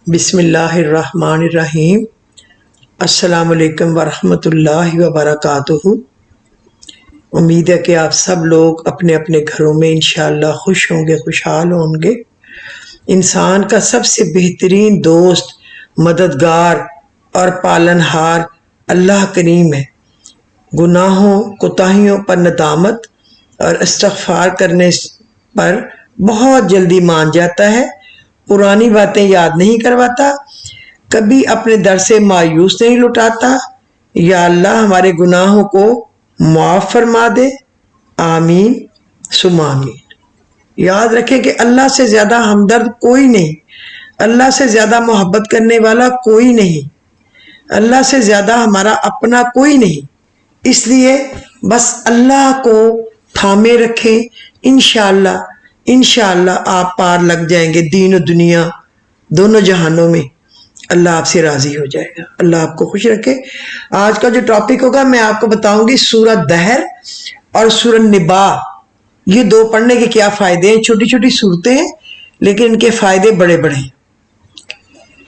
بسم اللہ الرحمن الرحیم۔ السلام علیکم ورحمۃ اللہ وبرکاتہ۔ امید ہے کہ آپ سب لوگ اپنے اپنے گھروں میں انشاءاللہ خوش ہوں گے، خوشحال ہوں گے۔ انسان کا سب سے بہترین دوست، مددگار اور پالنہار اللہ کریم ہے۔ گناہوں کوتاہیوں پر ندامت اور استغفار کرنے پر بہت جلدی مان جاتا ہے، پرانی باتیں یاد نہیں کرواتا، کبھی اپنے در سے مایوس نہیں لٹاتا۔ یا اللہ ہمارے گناہوں کو معاف فرما دے، آمین ثم آمین۔ یاد رکھیں کہ اللہ سے زیادہ ہمدرد کوئی نہیں، اللہ سے زیادہ محبت کرنے والا کوئی نہیں، اللہ سے زیادہ ہمارا اپنا کوئی نہیں۔ اس لیے بس اللہ کو تھامے رکھیں، انشاءاللہ آپ پار لگ جائیں گے، دین و دنیا دونوں جہانوں میں اللہ آپ سے راضی ہو جائے گا۔ اللہ آپ کو خوش رکھے۔ آج کا جو ٹاپک ہوگا میں آپ کو بتاؤں گی سورہ دہر اور سورہ نبا، یہ دو پڑھنے کے کیا فائدے ہیں۔ چھوٹی چھوٹی صورتیں ہیں لیکن ان کے فائدے بڑے بڑے ہیں۔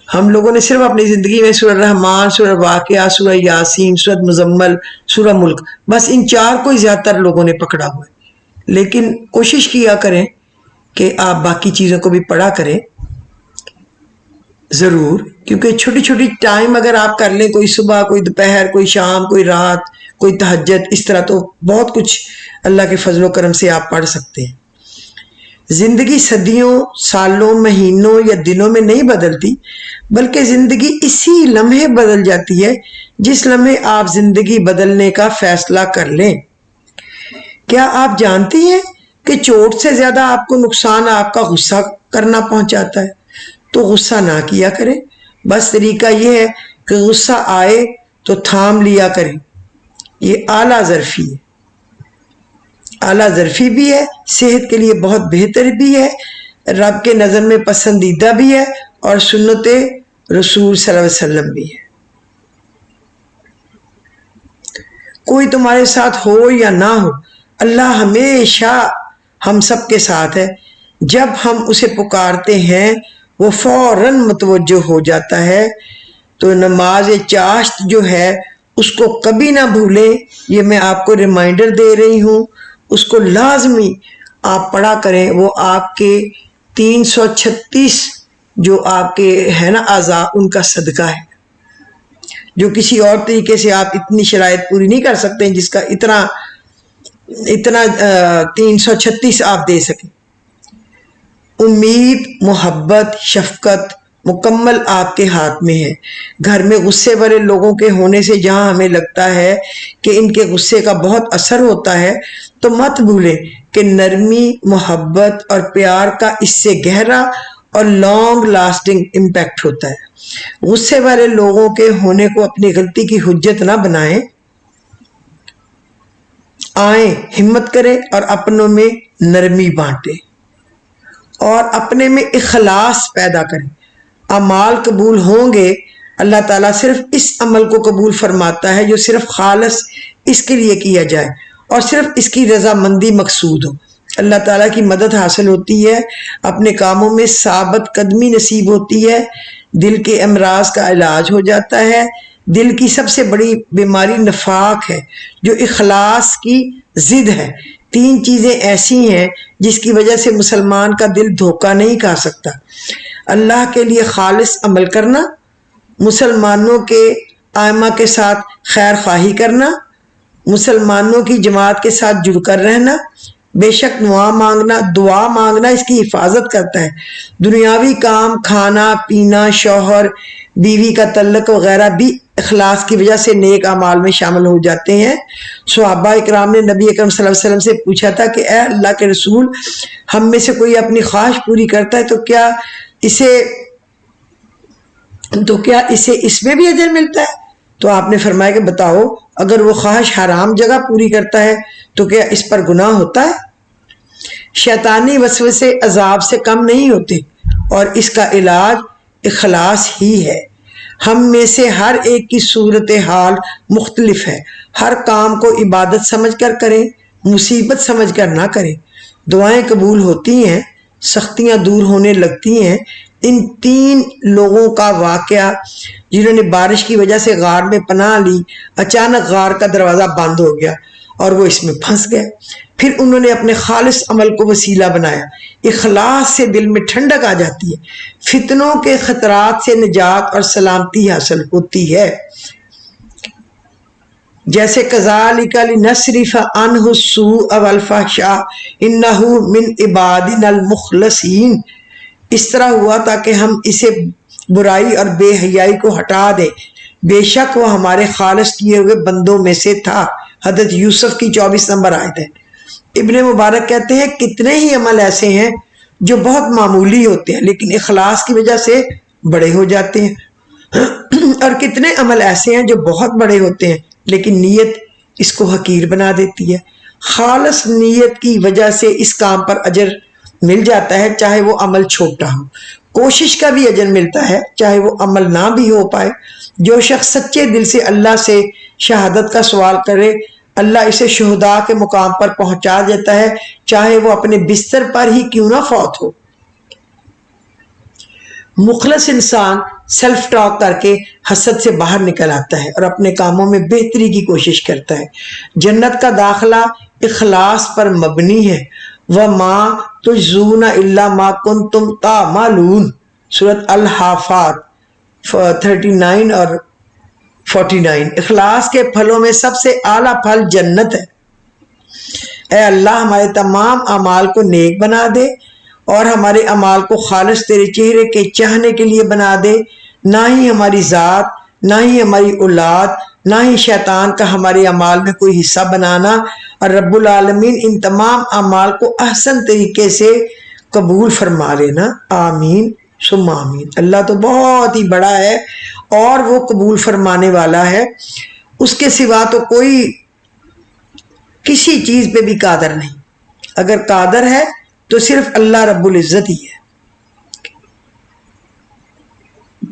ہم لوگوں نے صرف اپنی زندگی میں سورہ رحمان، سورہ واقعہ، سورہ یاسین، سورہ مزمل، سورہ ملک، بس ان چار کو ہی زیادہ تر لوگوں نے پکڑا ہوا ہے۔ لیکن کوشش کیا کریں کہ آپ باقی چیزوں کو بھی پڑھا کریں ضرور، کیونکہ چھوٹی چھوٹی ٹائم اگر آپ کر لیں، کوئی صبح، کوئی دوپہر، کوئی شام، کوئی رات، کوئی تہجد، اس طرح تو بہت کچھ اللہ کے فضل و کرم سے آپ پڑھ سکتے ہیں۔ زندگی صدیوں، سالوں، مہینوں یا دنوں میں نہیں بدلتی، بلکہ زندگی اسی لمحے بدل جاتی ہے جس لمحے آپ زندگی بدلنے کا فیصلہ کر لیں۔ کیا آپ جانتی ہیں کہ چوٹ سے زیادہ آپ کو نقصان آپ کا غصہ کرنا پہنچاتا ہے؟ تو غصہ نہ کیا کریں، بس طریقہ یہ ہے کہ غصہ آئے تو تھام لیا کریں۔ یہ اعلیٰ ظرفی ہے، اعلیٰ ظرفی بھی ہے، صحت کے لیے بہت بہتر بھی ہے، رب کے نظر میں پسندیدہ بھی ہے، اور سنت رسول صلی اللہ علیہ وسلم بھی ہے۔ کوئی تمہارے ساتھ ہو یا نہ ہو، اللہ ہمیشہ ہم سب کے ساتھ ہے۔ جب ہم اسے پکارتے ہیں وہ فوراً متوجہ ہو جاتا ہے۔ تو نماز چاشت جو ہے اس کو کبھی نہ بھولیں، یہ میں آپ کو ریمائنڈر دے رہی ہوں، اس کو لازمی آپ پڑھا کریں۔ وہ آپ کے 336 جو آپ کے ہے نا اعضاء، ان کا صدقہ ہے، جو کسی اور طریقے سے آپ اتنی شرائط پوری نہیں کر سکتے جس کا اتنا 336 آپ دے سکیں۔ امید، محبت، شفقت مکمل آپ کے ہاتھ میں ہے۔ گھر میں غصے والے لوگوں کے ہونے سے جہاں ہمیں لگتا ہے کہ ان کے غصے کا بہت اثر ہوتا ہے، تو مت بھولیں کہ نرمی، محبت اور پیار کا اس سے گہرا اور لانگ لاسٹنگ امپیکٹ ہوتا ہے۔ غصے والے لوگوں کے ہونے کو اپنی غلطی کی حجت نہ بنائیں، آئیں، ہمت کریں اور اپنوں میں نرمی بانٹیں اور اپنے میں اخلاص پیدا کریں۔ اعمال قبول ہوں گے، اللہ تعالیٰ صرف اس عمل کو قبول فرماتا ہے جو صرف خالص اس کے لیے کیا جائے اور صرف اس کی رضامندی مقصود ہو۔ اللہ تعالیٰ کی مدد حاصل ہوتی ہے، اپنے کاموں میں ثابت قدمی نصیب ہوتی ہے، دل کے امراض کا علاج ہو جاتا ہے۔ دل کی سب سے بڑی بیماری نفاق ہے جو اخلاص کی ضد ہے۔ 3 چیزیں ایسی ہیں جس کی وجہ سے مسلمان کا دل دھوکہ نہیں کھا سکتا: اللہ کے لیے خالص عمل کرنا، مسلمانوں کے ائمہ کے ساتھ خیر خواہی کرنا، مسلمانوں کی جماعت کے ساتھ جڑ کر رہنا۔ بے شک دعا مانگنا اس کی حفاظت کرتا ہے۔ دنیاوی کام، کھانا پینا، شوہر بیوی کا تعلق وغیرہ بھی اخلاص کی وجہ سے نیک اعمال میں شامل ہو جاتے ہیں۔ صحابہ اکرام نے نبی اکرم صلی اللہ علیہ وسلم سے پوچھا تھا کہ اے اللہ کے رسول، ہم میں سے کوئی اپنی خواہش پوری کرتا ہے تو کیا اسے اس میں بھی اجر ملتا ہے؟ تو آپ نے فرمایا کہ بتاؤ، اگر وہ خواہش حرام جگہ پوری کرتا ہے تو کیا اس پر گناہ ہوتا ہے؟ شیطانی وسوسے عذاب سے کم نہیں ہوتے اور اس کا علاج اخلاص ہی ہے۔ ہم میں سے ہر ایک کی صورتحال مختلف ہے۔ ہر کام کو عبادت سمجھ کر کریں، مصیبت سمجھ کر نہ کریں۔ دعائیں قبول ہوتی ہیں، سختیاں دور ہونے لگتی ہیں، ان 3 لوگوں کا واقعہ جنہوں نے بارش کی وجہ سے غار میں پناہ لی، اچانک غار کا دروازہ بند ہو گیا اور وہ اس میں پھنس گئے۔ پھر انہوں نے اپنے خالص عمل کو وسیلہ بنایا۔ اخلاص سے دل میں ٹھنڈک آ جاتی ہے، فتنوں کے خطرات سے نجات اور سلامتی حاصل ہوتی ہے۔ جیسے کذالک لنصرف عنہ السوء والفحشاء انہ من عبادنا المخلصین، اس طرح ہوا تاکہ ہم اسے برائی اور بے حیائی کو ہٹا دیں، بے شک وہ ہمارے خالص کیے ہوئے بندوں میں سے تھا۔ حضرت یوسف کی 24 نمبر آیت ہے۔ ابن مبارک کہتے ہیں کتنے ہی عمل ایسے ہیں جو بہت معمولی ہوتے ہیں لیکن اخلاص کی وجہ سے بڑے ہو جاتے ہیں، اور کتنے عمل ایسے ہیں جو بہت بڑے ہوتے ہیں لیکن نیت اس کو حقیر بنا دیتی ہے۔ خالص نیت کی وجہ سے اس کام پر اجر مل جاتا ہے، چاہے وہ عمل چھوٹا ہو۔ کوشش کا بھی اجر ملتا ہے چاہے وہ عمل نہ بھی ہو پائے۔ جو شخص سچے دل سے اللہ سے شہادت کا سوال کرے، اللہ اسے شہداء کے مقام پر پہنچا دیتا ہے، چاہے وہ اپنے بستر پر ہی کیوں نہ فوت ہو۔ مخلص انسان سیلف ٹاک کر کے حسد سے باہر نکل آتا ہے اور اپنے کاموں میں بہتری کی کوشش کرتا ہے۔ جنت کا داخلہ اخلاص پر مبنی ہے۔ وَمَا تُجْزُونَ إِلَّا مَا كُنْتُمْ تَعْمَلُونَ، سورۃ الحافات 39 اور 49۔ اخلاص کے پھلوں میں سب سے اعلیٰ پھل جنت ہے۔ اے اللہ ہمارے تمام اعمال کو نیک بنا دے اور ہمارے اعمال کو خالص تیرے چہرے کے چاہنے کے لیے بنا دے، نہ ہی ہماری ذات، نہ ہی ہماری اولاد، نہ ہی شیطان کا ہمارے اعمال میں کوئی حصہ بنانا، اور رب العالمین ان تمام اعمال کو احسن طریقے سے قبول فرما لینا۔ آمین ثم آمین۔ اللہ تو بہت ہی بڑا ہے اور وہ قبول فرمانے والا ہے، اس کے سوا تو کوئی کسی چیز پہ بھی قادر نہیں۔ اگر قادر ہے تو صرف اللہ رب العزت ہی ہے۔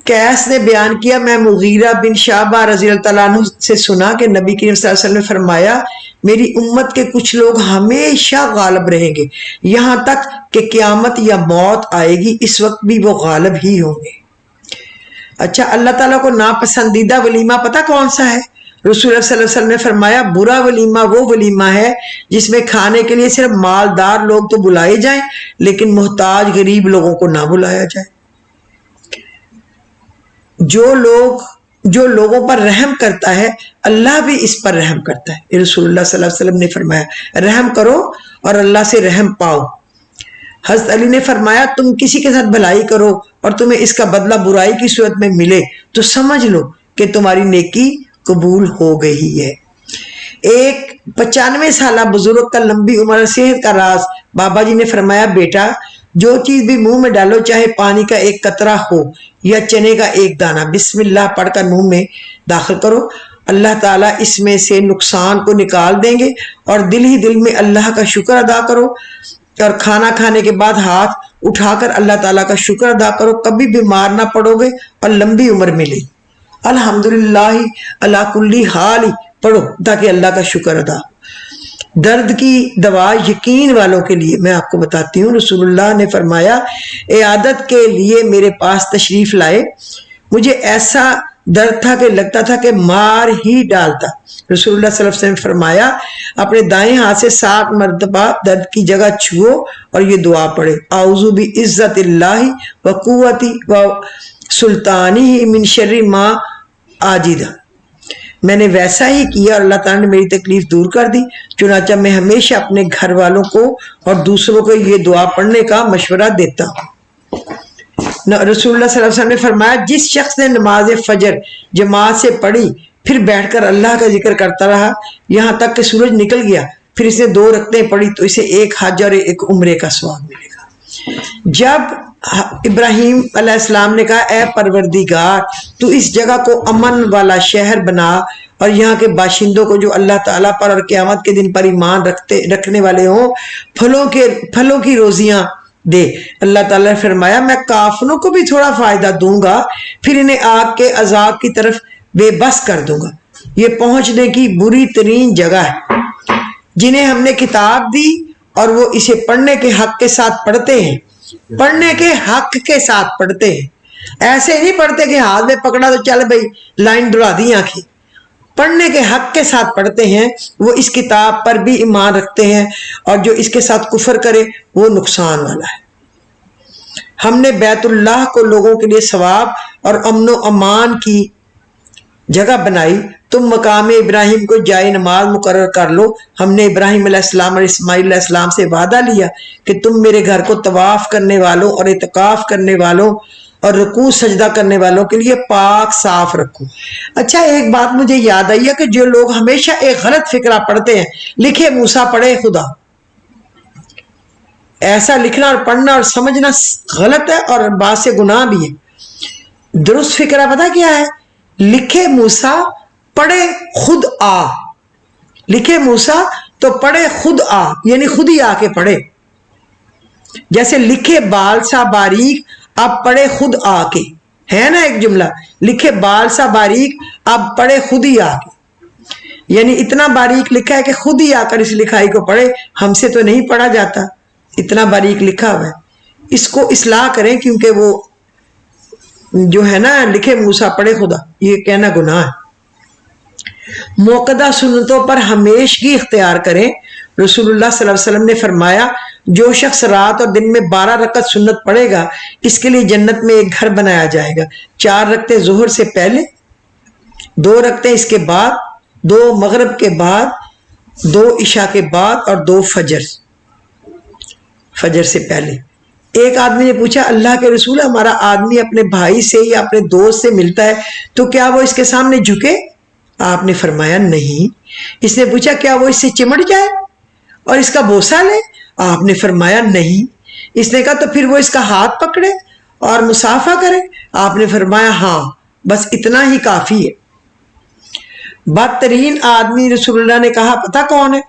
قیس نے بیان کیا، میں مغیرہ بن شعبہ رضی اللہ تعالیٰ عنہ سے سنا کہ نبی کریم صلی اللہ علیہ وسلم نے فرمایا، میری امت کے کچھ لوگ ہمیشہ غالب رہیں گے یہاں تک کہ قیامت یا موت آئے گی، اس وقت بھی وہ غالب ہی ہوں گے۔ اچھا، اللہ تعالیٰ کو ناپسندیدہ ولیمہ پتہ کون سا ہے؟ رسول اللہ صلی اللہ علیہ وسلم نے فرمایا، برا ولیمہ وہ ولیمہ ہے جس میں کھانے کے لیے صرف مالدار لوگ تو بلائے جائیں لیکن محتاج غریب لوگوں کو نہ بلایا جائے۔ جو لوگوں پر رحم کرتا ہے اللہ بھی اس پر رحم کرتا ہے۔ رسول اللہ صلی اللہ علیہ وسلم نے فرمایا، رحم کرو اور اللہ سے رحم پاؤ۔ حضرت علی نے فرمایا، تم کسی کے ساتھ بھلائی کرو اور تمہیں اس کا بدلہ برائی کی صورت میں ملے تو سمجھ لو کہ تمہاری نیکی قبول ہو گئی ہے۔ ایک 95 سالہ بزرگ کا لمبی عمر صحت کا راز، بابا جی نے فرمایا، بیٹا جو چیز بھی منہ میں ڈالو، چاہے پانی کا ایک قطرہ ہو یا چنے کا ایک دانہ، بسم اللہ پڑھ کر منہ میں داخل کرو، اللہ تعالیٰ اس میں سے نقصان کو نکال دیں گے، اور دل ہی دل میں اللہ کا شکر ادا کرو، اور کھانا کھانے کے بعد ہاتھ اٹھا کر اللہ تعالیٰ کا شکر ادا کرو، کبھی بیمار نہ پڑو گے اور لمبی عمر ملے۔ الحمدللہ علی کل حال پڑھو تاکہ اللہ کا شکر ادا ہو۔ درد کی دوا یقین والوں کے لیے میں آپ کو بتاتی ہوں، رسول اللہ نے فرمایا، عیادت کے لیے میرے پاس تشریف لائے، مجھے ایسا درد تھا کہ لگتا تھا کہ مار ہی ڈالتا۔ رسول اللہ صلی اللہ علیہ وسلم نے فرمایا، اپنے دائیں ہاتھ سے 7 مرتبہ درد کی جگہ چھو اور یہ دعا پڑھے، اعوذ بعزت اللہ و قوتی و سلطانی من شر ما آجدہ۔ میں نے ویسا ہی کیا اور اللہ تعالیٰ نے میری تکلیف دور کر دی، چنانچہ میں ہمیشہ اپنے گھر والوں کو اور دوسروں کو یہ دعا پڑھنے کا مشورہ دیتا ہوں۔ رسول اللہ صلی اللہ علیہ وسلم نے فرمایا، جس شخص نے نماز فجر جماعت سے پڑھی پھر بیٹھ کر اللہ کا ذکر کرتا رہا یہاں تک کہ سورج نکل گیا، پھر اس نے 2 رکعتیں پڑھی تو اسے 1 حج اور 1 عمرے کا ثواب ملے گا۔ جب ابراہیم علیہ السلام نے کہا، اے پروردگار تو اس جگہ کو امن والا شہر بنا اور یہاں کے باشندوں کو جو اللہ تعالیٰ پر اور قیامت کے دن پر ایمان رکھنے والے ہوں پھلوں کی روزیاں دے، اللہ تعالیٰ نے فرمایا، میں کافروں کو بھی تھوڑا فائدہ دوں گا، پھر انہیں آگ کے عذاب کی طرف بے بس کر دوں گا۔ یہ پہنچنے کی بری ترین جگہ ہے۔ جنہیں ہم نے کتاب دی اور وہ اسے پڑھنے کے حق کے ساتھ پڑھتے ہیں، پڑھنے کے حق کے ساتھ پڑھتے ہیں، ایسے نہیں پڑھتے کہ ہاتھ میں پکڑا تو چل بھائی لائن ڈرا دی آنکھیں، پڑھنے کے حق کے ساتھ پڑھتے ہیں، وہ اس کتاب پر بھی ایمان رکھتے ہیں، اور جو اس کے ساتھ کفر کرے وہ نقصان والا ہے۔ ہم نے بیت اللہ کو لوگوں کے لیے ثواب اور امن و امان کی جگہ بنائی، تم مقام ابراہیم کو جائے نماز مقرر کر لو۔ ہم نے ابراہیم علیہ السلام اور اسماعیل علیہ السلام سے وعدہ لیا کہ تم میرے گھر کو طواف کرنے والوں اور اعتکاف کرنے والوں اور رکوع سجدہ کرنے والوں کے لیے پاک صاف رکھو۔ اچھا، ایک بات مجھے یاد آئی ہے کہ جو لوگ ہمیشہ ایک غلط فکرہ پڑھتے ہیں، لکھے موسیٰ پڑھے خدا، ایسا لکھنا اور پڑھنا اور سمجھنا غلط ہے اور بعض سے گناہ بھی ہے۔ درست فکرہ پتہ کیا ہے؟ لکھے موسیٰ پڑھے خود آ، لکھے موسیٰ تو پڑھے خود آ، یعنی خود ہی آ کے پڑھے۔ جیسے لکھے بال سا باریک اب پڑھے خود آ کے، ہے نا ایک جملہ، لکھے بال سا باریک اب پڑھے خود ہی آ کے، یعنی اتنا باریک لکھا ہے کہ خود ہی آ کر اس لکھائی کو پڑھے، ہم سے تو نہیں پڑھا جاتا، اتنا باریک لکھا ہوا ہے۔ اس کو اصلاح کریں، کیونکہ وہ جو ہے نا لکھے موسیٰ پڑھے خدا، یہ کہنا گناہ ہے۔ موقدہ سنتوں پر ہمیشگی اختیار کریں۔ رسول اللہ صلی اللہ علیہ وسلم نے فرمایا، جو شخص رات اور دن میں 12 رکعت سنت پڑھے گا، اس کے لیے جنت میں ایک گھر بنایا جائے گا، 4 رکعتیں ظہر سے پہلے، 2 رکعتیں اس کے بعد، 2 مغرب کے بعد، 2 عشاء کے بعد اور 2 فجر سے پہلے۔ ایک آدمی نے پوچھا، اللہ کے رسول، ہمارا آدمی اپنے بھائی سے یا اپنے دوست سے ملتا ہے تو کیا وہ اس کے سامنے جھکے؟ آپ نے فرمایا نہیں۔ اس نے پوچھا، کیا وہ اس سے چمٹ جائے اور اس کا بوسہ لے؟ آپ نے فرمایا نہیں۔ اس نے کہا، تو پھر وہ اس کا ہاتھ پکڑے اور مصافحہ کرے؟ آپ نے فرمایا ہاں، بس اتنا ہی کافی ہے۔ بدترین آدمی رسول اللہ نے کہا، پتہ کون ہے؟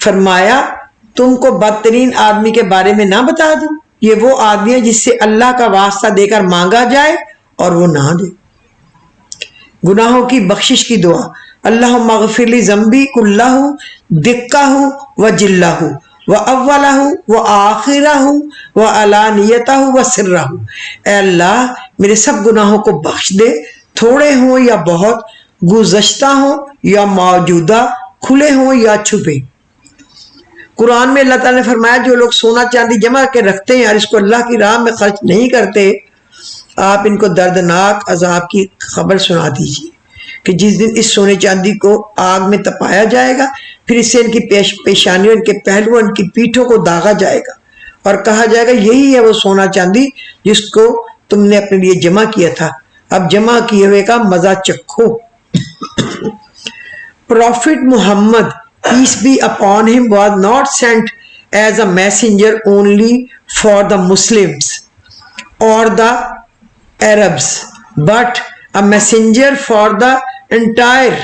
فرمایا، تم کو بدترین آدمی کے بارے میں نہ بتا دوں؟ یہ وہ آدمی ہے جس سے اللہ کا واسطہ دے کر مانگا جائے اور وہ نہ دے۔ گناہوں کی بخشش کی دعا، اللہم اغفر لی ذنبی کلہ دقہ و جلہ و اولہ و آخرہ و علانیتہ و سرہ۔ اے اللہ، میرے سب گناہوں کو بخش دے، تھوڑے ہوں یا بہت، گزشتہ ہوں یا موجودہ، کھلے ہوں یا چھپے۔ قرآن میں اللہ تعالیٰ نے فرمایا، جو لوگ سونا چاندی جمع کے رکھتے ہیں اور اس کو اللہ کی راہ میں خرچ نہیں کرتے، آپ ان کو دردناک عذاب کی خبر سنا دیجیے کہ جس دن اس سونے چاندی کو آگ میں تپایا جائے گا، پھر اس سے ان کی پیشانیوں، ان کے پہلو، ان کی پیٹھوں کو داغا جائے گا اور کہا جائے گا، یہی ہے وہ سونا چاندی جس کو تم نے اپنے لیے جمع کیا تھا، اب جمع کیے ہوئے کا مزہ چکھو۔ Prophet Muhammad, peace be upon him, was not sent as a messenger only for the Muslims or the Arabs, but a messenger for the entire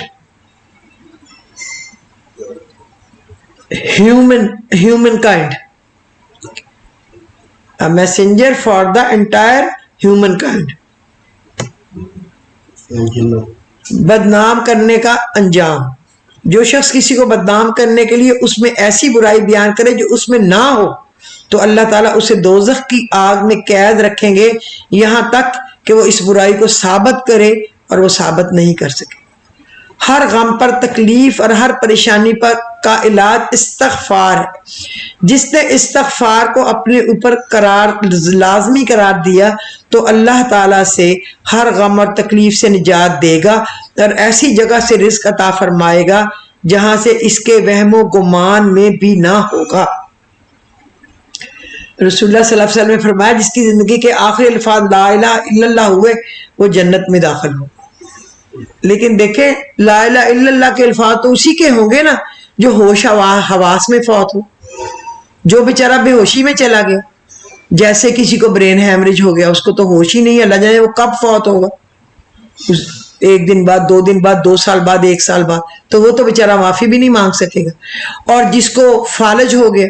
humankind. A messenger for the entire humankind. بدنام کرنے کا انجام، جو شخص کسی کو بدنام کرنے کے لیے اس میں ایسی برائی بیان کرے جو اس میں نہ ہو، تو اللہ تعالیٰ اسے دوزخ کی آگ میں قید رکھیں گے یہاں تک کہ وہ اس برائی کو ثابت کرے، اور وہ ثابت نہیں کر سکے۔ ہر غم پر، تکلیف اور ہر پریشانی پر کا علاج استغفار ہے۔ جس نے استغفار کو اپنے اوپر لازمی قرار دیا تو اللہ تعالیٰ سے ہر غم اور تکلیف سے نجات دے گا اور ایسی جگہ سے رزق عطا فرمائے گا جہاں سے اس کے وہم و گمان میں بھی نہ ہوگا۔ رسول اللہ صلی اللہ علیہ وسلم نے فرمایا، جس کی زندگی کے آخری الفاظ لا الہ الا اللہ ہوئے وہ جنت میں داخل ہو۔ لیکن دیکھیں، لا الہ الا اللہ کے الفاظ تو اسی کے ہوں گے نا جو ہوش حواس میں فوت ہو، جو بیچارہ بے ہوشی میں چلا گیا، جیسے کسی کو برین ہیمریج ہو گیا، اس کو تو ہوش ہی نہیں ہے، اللہ جانے وہ کب فوت ہوگا، 1 دن بعد، 2 دن بعد، 2 سال بعد، 1 سال بعد، تو وہ تو بیچارہ معافی بھی نہیں مانگ سکے گا۔ اور جس کو فالج ہو گیا،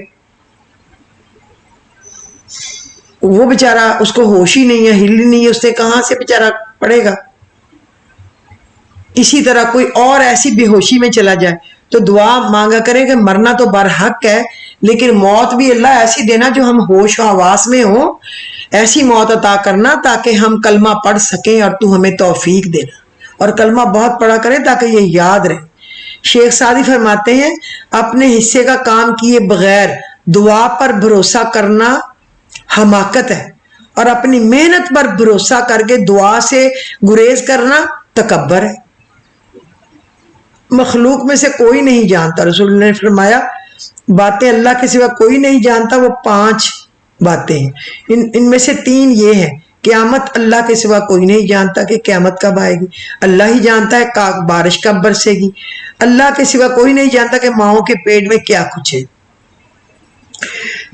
وہ بیچارہ، اس کو ہوش ہی نہیں ہے، ہل ہی نہیں ہے، اس نے کہاں سے بیچارہ پڑے گا۔ اسی طرح کوئی اور ایسی بے ہوشی میں چلا جائے تو دعا مانگا کرے کہ مرنا تو برحق ہے، لیکن موت بھی اللہ ایسی دینا جو ہم ہوش و حواس میں ہوں، ایسی موت عطا کرنا تاکہ ہم کلمہ پڑھ سکیں اور تو ہمیں توفیق دینا، اور کلمہ بہت پڑھا کریں تاکہ یہ یاد رہے۔ شیخ سعدی فرماتے ہیں اپنے حصے کا کام کیے بغیر دعا پر بھروسہ کرنا حماقت ہے، اور اپنی محنت پر بھروسہ کر کے دعا سے گریز کرنا تکبر ہے۔ مخلوق میں سے کوئی نہیں جانتا، رسول اللہ نے فرمایا باتیں اللہ کے سوا کوئی نہیں جانتا، وہ 5 باتیں ہیں، ان میں سے 3 یہ ہیں، قیامت اللہ کے سوا کوئی نہیں جانتا کہ قیامت کب آئے گی، اللہ ہی جانتا ہے بارش کب برسے گی، اللہ کے سوا کوئی نہیں جانتا کہ ماؤں کے پیٹ میں کیا کچھ ہے۔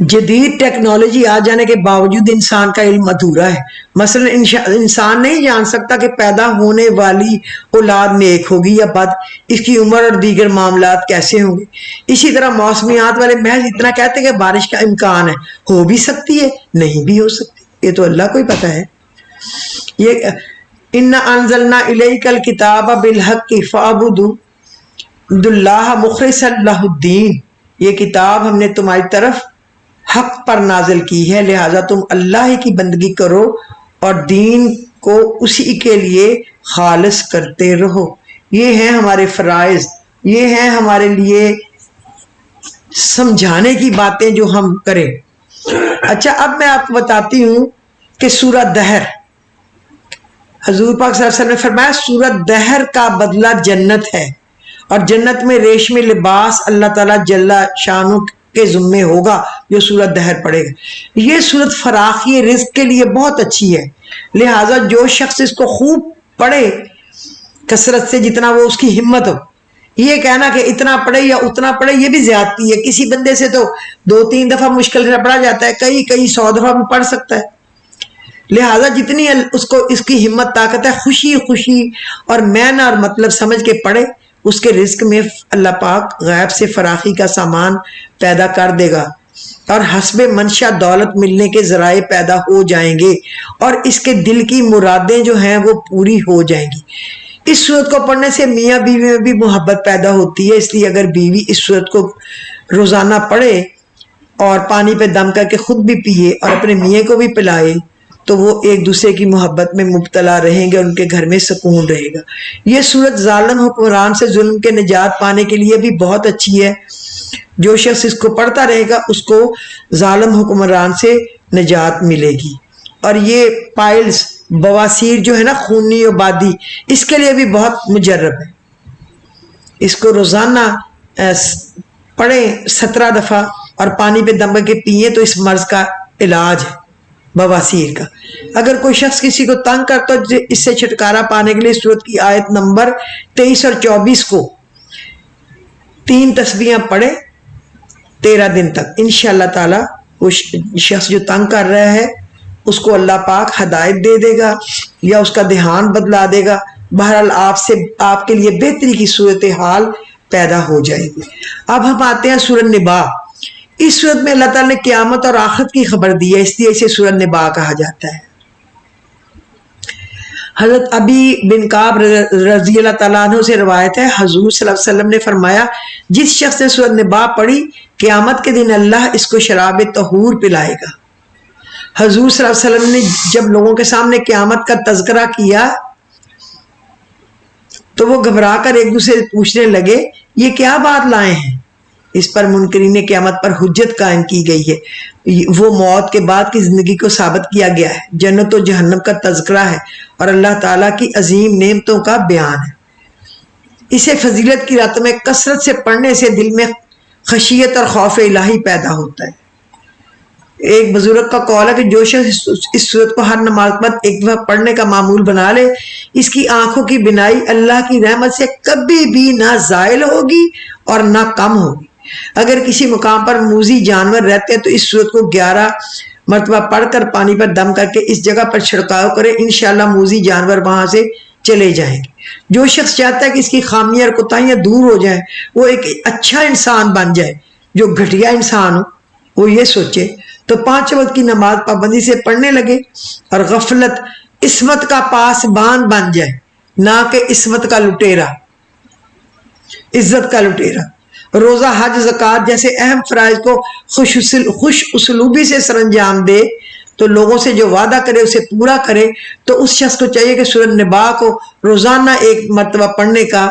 جدید ٹیکنالوجی آ جانے کے باوجود انسان کا علم ادھورا ہے۔ مثلا انسان نہیں جان سکتا کہ پیدا ہونے والی اولاد نیک ہوگی یا بد، اس کی عمر اور دیگر معاملات کیسے ہوں گے۔ اسی طرح موسمیات والے محض اتنا کہتے ہیں کہ بارش کا امکان ہے، ہو بھی سکتی ہے نہیں بھی ہو سکتی، یہ تو اللہ کو ہی پتہ ہے۔ یہ اِنَّا أَنزَلْنَا إِلَيْكَ الْكِتَابَ بِالْحَقِّ فَاعْبُدُوا اللَّهَ مُخْلِصًا لَهُ الدِّينَ، یہ کتاب ہم نے تمہاری طرف حق پر نازل کی ہے، لہٰذا تم اللہ ہی کی بندگی کرو اور دین کو اسی کے لیے خالص کرتے رہو۔ یہ ہیں ہمارے فرائض، یہ ہیں ہمارے لیے سمجھانے کی باتیں جو ہم کریں۔ اچھا، اب میں آپ کو بتاتی ہوں کہ سورہ دہر، حضور پاک صلی اللہ علیہ وسلم نے فرمایا سورہ دہر کا بدلہ جنت ہے، اور جنت میں ریشمی لباس اللہ تعالیٰ جل شانہ کے ذمے ہوگا جو سورہ دہر پڑھے گا۔ یہ سورت فراخی رزق کے لیے بہت اچھی ہے، لہٰذا جو شخص اس کو خوب پڑھے کثرت سے جتنا وہ اس کی ہمت ہو، یہ کہنا کہ اتنا پڑھے یا اتنا پڑھے یہ بھی زیادتی ہے۔ کسی بندے سے تو 2-3 دفعہ مشکل سے پڑھا جاتا ہے، کئی 100 دفعہ بھی پڑھ سکتا ہے۔ لہٰذا جتنی اس کی ہمت طاقت ہے، خوشی اور معنی اور مطلب سمجھ کے پڑھے، اس کے رزق میں اللہ پاک غیب سے فراخی کا سامان پیدا کر دے گا، اور حسب منشا دولت ملنے کے ذرائع پیدا ہو جائیں گے، اور اس کے دل کی مرادیں جو ہیں وہ پوری ہو جائیں گی۔ اس صورت کو پڑھنے سے میاں بیوی میں بھی محبت پیدا ہوتی ہے، اس لیے اگر بیوی اس صورت کو روزانہ پڑھے اور پانی پہ دم کر کے خود بھی پیے اور اپنے میاں کو بھی پلائے تو وہ ایک دوسرے کی محبت میں مبتلا رہیں گے، اور ان کے گھر میں سکون رہے گا۔ یہ صورت ظالم حکمران سے ظلم کے نجات پانے کے لیے بھی بہت اچھی ہے۔ جو شخص اس کو پڑھتا رہے گا اس کو ظالم حکمران سے نجات ملے گی۔ اور یہ پائلز، بواسیر جو ہے نا، خونی آبادی، اس کے لیے بھی بہت مجرب ہے۔ اس کو روزانہ پڑھیں 17 دفعہ اور پانی پہ دم کے پیئیں تو اس مرض کا علاج ہے، بواسیر کا۔ اگر کوئی شخص کسی کو تنگ کرتا ہے اس سے چھٹکارا پانے کے لیے سورت کی آیت نمبر 23 اور 24 کو 3 تسبیحاں پڑھے 13 دن تک، انشاءاللہ تعالی وہ شخص جو تنگ کر رہا ہے اس کو اللہ پاک ہدایت دے دے گا یا اس کا دھیان بدلا دے گا۔ بہرحال آپ کے لیے بہتری کی صورتحال پیدا ہو جائے گی۔ اب ہم آتے ہیں سورۃ نبا۔ اس صورت میں اللہ تعالیٰ نے قیامت اور آخرت کی خبر دی ہے، اس لیے اسے سورۃ نبا کہا جاتا ہے۔ حضرت ابی بن کعب رضی اللہ تعالیٰ عنہ سے روایت ہے، حضور صلی اللہ علیہ وسلم نے فرمایا جس شخص نے سورۃ نبا پڑھی قیامت کے دن اللہ اس کو شراب طہور پلائے گا۔ حضور صلی اللہ علیہ وسلم نے جب لوگوں کے سامنے قیامت کا تذکرہ کیا تو وہ گھبرا کر ایک دوسرے سے پوچھنے لگے یہ کیا بات لائے ہیں؟ اس پر منکرین قیامت پر حجت قائم کی گئی ہے، وہ موت کے بعد کی زندگی کو ثابت کیا گیا ہے، جنت و جہنم کا تذکرہ ہے اور اللہ تعالیٰ کی عظیم نعمتوں کا بیان ہے۔ اسے فضیلت کی راتوں میں کثرت سے پڑھنے سے دل میں خشیت اور خوف الہی پیدا ہوتا ہے۔ ایک بزرگ کا قول ہے کہ جو شخص اس صورت کو ہر نماز بعد ایک دفعہ پڑھنے کا معمول بنا لے، اس کی آنکھوں کی بینائی اللہ کی رحمت سے کبھی بھی نہ زائل ہوگی اور نہ کم ہوگی۔ اگر کسی مقام پر موذی جانور رہتے ہیں تو اس صورت کو 11 مرتبہ پڑھ کر پانی پر دم کر کے اس جگہ پر چھڑکاؤ کرے، انشاءاللہ موذی جانور وہاں سے چلے جائیں گے۔ جو شخص چاہتا ہے کہ اس کی خامیاں اور کوتاہیاں دور ہو جائیں، وہ ایک اچھا انسان بن جائے، جو گھٹیا انسان ہو وہ یہ سوچے تو 5 وقت کی نماز پابندی سے پڑھنے لگے اور غفلت عصمت کا پاسبان بن جائے، نہ کہ عصمت کا لٹیرا، عزت کا لٹیرا۔ روزہ حج زکوٰۃ جیسے اہم فرائض کو خوش اسلوبی سے سر انجام دے تو لوگوں سے جو وعدہ کرے اسے پورا کرے، تو اس شخص کو چاہیے کہ سورۃ نبا کو روزانہ ایک مرتبہ پڑھنے کا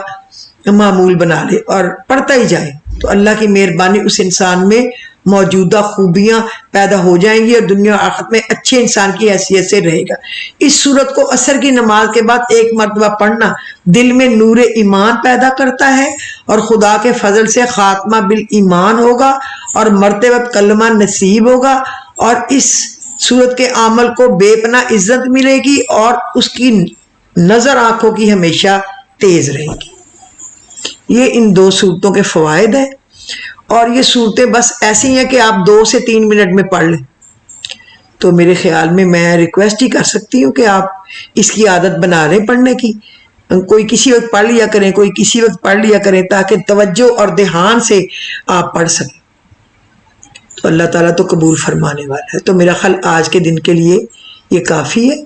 معمول بنا لے اور پڑھتا ہی جائے، تو اللہ کی مہربانی اس انسان میں موجودہ خوبیاں پیدا ہو جائیں گی اور دنیا اور آخرت میں اچھے انسان کی حیثیت سے رہے گا۔ اس صورت کو عصر کی نماز کے بعد ایک مرتبہ پڑھنا دل میں نور ایمان پیدا کرتا ہے اور خدا کے فضل سے خاتمہ بالایمان ہوگا اور مرتبہ کلمہ نصیب ہوگا، اور اس صورت کے عمل کو بے پناہ عزت ملے گی اور اس کی نظر آنکھوں کی ہمیشہ تیز رہے گی۔ یہ ان دو صورتوں کے فوائد ہیں، اور یہ صورتیں بس ایسی ہیں کہ آپ 2 سے 3 منٹ میں پڑھ لیں، تو میرے خیال میں ریکویسٹ ہی کر سکتی ہوں کہ آپ اس کی عادت بنا لیں پڑھنے کی، کوئی کسی وقت پڑھ لیا کریں، کوئی کسی وقت پڑھ لیا کریں، تاکہ توجہ اور دھیان سے آپ پڑھ سکیں، تو اللہ تعالیٰ تو قبول فرمانے والا ہے۔ تو میرا خیال آج کے دن کے لیے یہ کافی ہے۔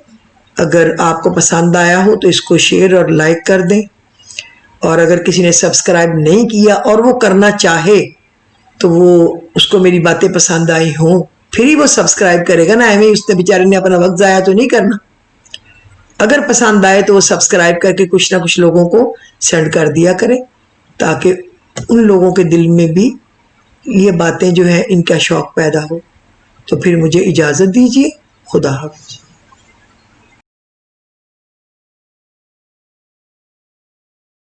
اگر آپ کو پسند آیا ہو تو اس کو شیئر اور لائک کر دیں، اور اگر کسی نے سبسکرائب نہیں کیا اور وہ کرنا چاہے تو وہ اس کو میری باتیں پسند آئی ہوں پھر ہی وہ سبسکرائب کرے گا نا، ایویں اس نے بیچارے نے اپنا وقت ضائع تو نہیں کرنا۔ اگر پسند آئے تو وہ سبسکرائب کر کے کچھ نہ کچھ لوگوں کو سینڈ کر دیا کرے، تاکہ ان لوگوں کے دل میں بھی یہ باتیں جو ہیں ان کا شوق پیدا ہو۔ تو پھر مجھے اجازت دیجیے، خدا حافظ۔